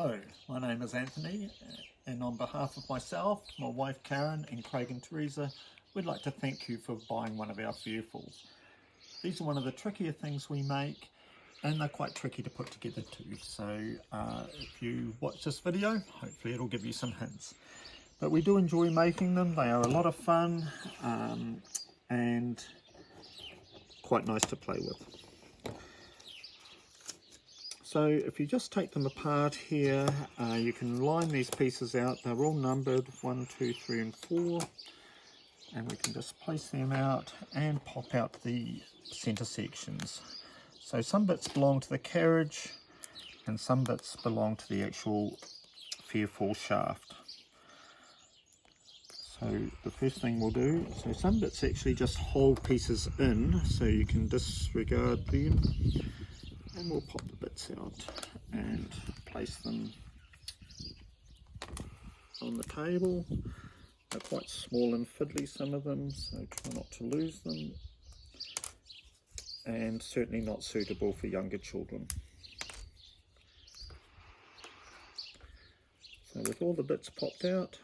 Hello, my name is Anthony, and on behalf of myself, my wife Karen, and Craig and Teresa, we'd like to thank you for buying one of our Fearfuls. These are one of the trickier things we make, and they're quite tricky to put together too. So if you watch this video, hopefully it'll give you some hints. But we do enjoy making them. They are a lot of fun and quite nice to play with. So if you just take them apart here, you can line these pieces out. They're all numbered 1, 2, 3 and 4, and we can just place them out and pop out the center sections. So some bits belong to the carriage and some bits belong to the actual Fearful shaft. So the first thing we'll do, so some bits actually just hold pieces in, so you can disregard them. And we'll pop the bits out and place them on the table. They're quite small and fiddly, some of them, so try not to lose them. And certainly not suitable for younger children. So with all the bits popped out,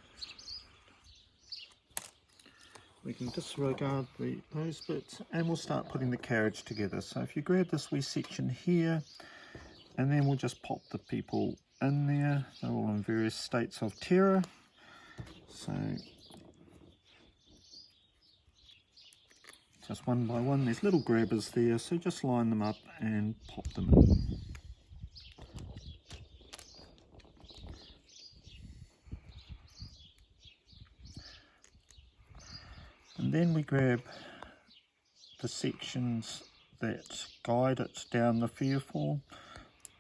we can disregard those bits, and we'll start putting the carriage together. So if you grab this wee section here, and then we'll just pop the people in there. They're all in various states of terror. So just one by one, there's little grabbers there, so just line them up and pop them in. And then we grab the sections that guide it down the Fearful.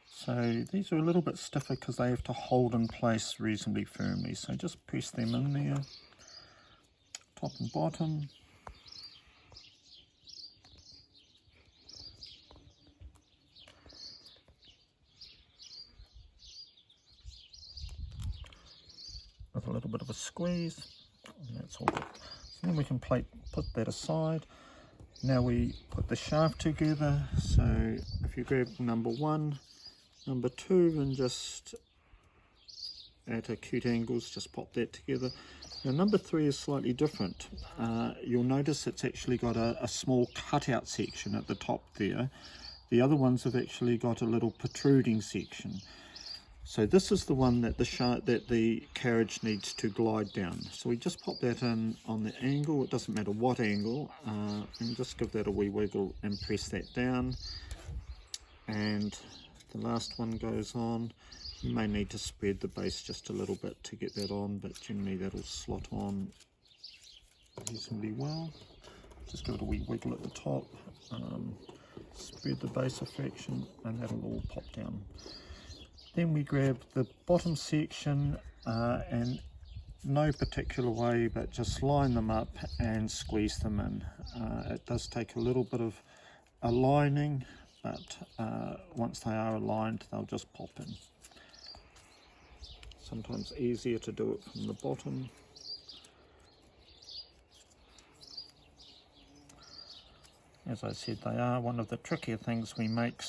So these are a little bit stiffer because they have to hold in place reasonably firmly. So just press them in there, top and bottom. With a little bit of a squeeze, and that's all good. So then we can put that aside. Now we put the shaft together. So if you grab number 1, number 2, and just at acute angles, just pop that together. Now number 3 is slightly different. You'll notice it's actually got a small cutout section at the top there. The other ones have actually got a little protruding section. So this is the one that the carriage needs to glide down. So we just pop that in on the angle, it doesn't matter what angle, and just give that a wee wiggle and press that down. And the last one goes on. You may need to spread the base just a little bit to get that on, but generally that'll slot on reasonably well. Just give it a wee wiggle at the top, spread the base a fraction, and that'll all pop down. Then we grab the bottom section and no particular way, but just line them up and squeeze them in. It does take a little bit of aligning, but once they are aligned, they'll just pop in. Sometimes easier to do it from the bottom. As I said, they are one of the trickier things we make,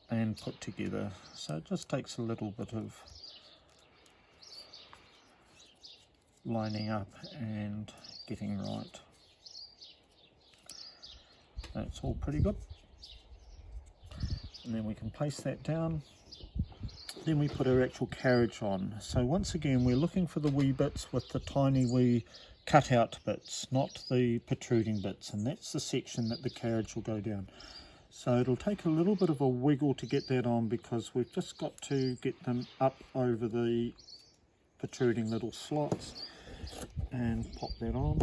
and put together, so it just takes a little bit of lining up and getting right. That's all pretty good, and then we can place that down. Then we put our actual carriage on. So once again, we're looking for the wee bits with the tiny wee cutout bits, not the protruding bits, and that's the section that the carriage will go down. So it'll take a little bit of a wiggle to get that on, because we've just got to get them up over the protruding little slots and pop that on.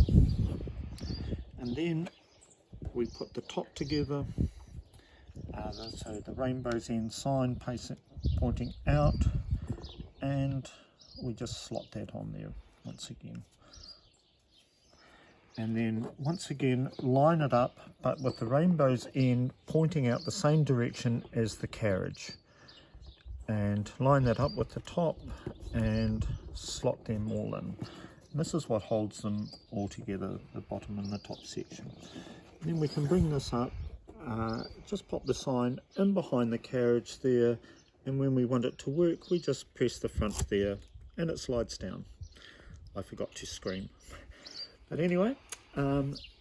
And then we put the top together, so the rainbow's end sign pointing out, and we just slot that on there once again. And then once again line it up, but with the rainbow's end pointing out the same direction as the carriage, and line that up with the top and slot them all in. And this is what holds them all together, the bottom and the top section. And then we can bring this up, just pop the sign in behind the carriage there, and when we want it to work we just press the front there and it slides down. I forgot to scream. But anyway,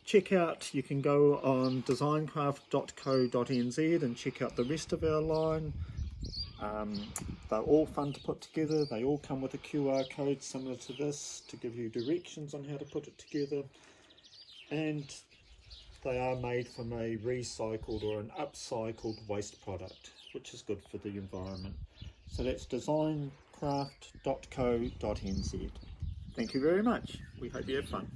check out, you can go on designcraft.co.nz and check out the rest of our line. They're all fun to put together. They all come with a QR code similar to this to give you directions on how to put it together, and they are made from a recycled or an upcycled waste product, which is good for the environment. So that's designcraft.co.nz. Thank you very much. We hope you have fun.